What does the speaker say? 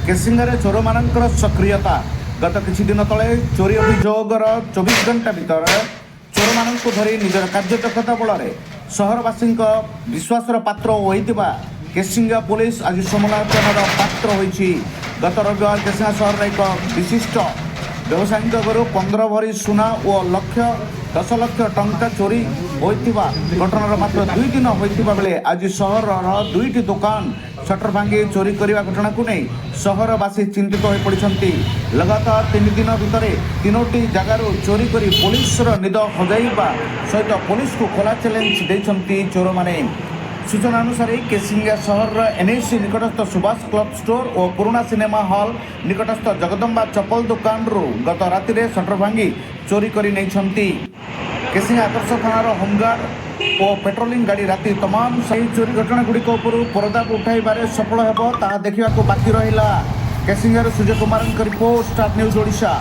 केसिंगारे चोर मानकर सक्रियता गत किछि दिन तले चोरी अभियोगर 24 घंटा भीतर चोर मानक धरी निजर कार्यदक्षता बल सहरवासी विश्वासर पात्र होइतिबा केसिंगा पुलिस आज समालोचनार पात्र होइछि। गत रविवार केसिंगा सहर एक विशिष्ट व्यवसायी घरू 15 भरी सुना और 10 लाख टंका चोरी होइतिबा घटनार मात्र 2 दिन होइतिबा बेले आज सहर दुईटी दुकान शटर भांगी चोरी करने घटना को नहीं सहरवासी चिंतित हो पड़ती। लगातार 3 दिन भितर 3टी जगार चोरी कर पुलिस निद हजाइबा सहित पुलिस को खोला चैलेंज देते चोर मैंने। सूचना अनुसार केसिंगा सहर एनएसी निकटस्थ सुभाष क्लब स्टोर और पुराना सिनेमा हॉल निकटस्थ जगदम्बा चप्पल दुकान गत राति शटर भांगी चोरी कर केसिंगा आदर्श थानार होमगार्ड और पेट्रोलिंग गाड़ी राति तमाम सही चोरी घटना गुड़िक परदा उठाइबार सफल होब ता देखा बाकी रहा। केसिंगार Surya Kumar report Star News Odisha.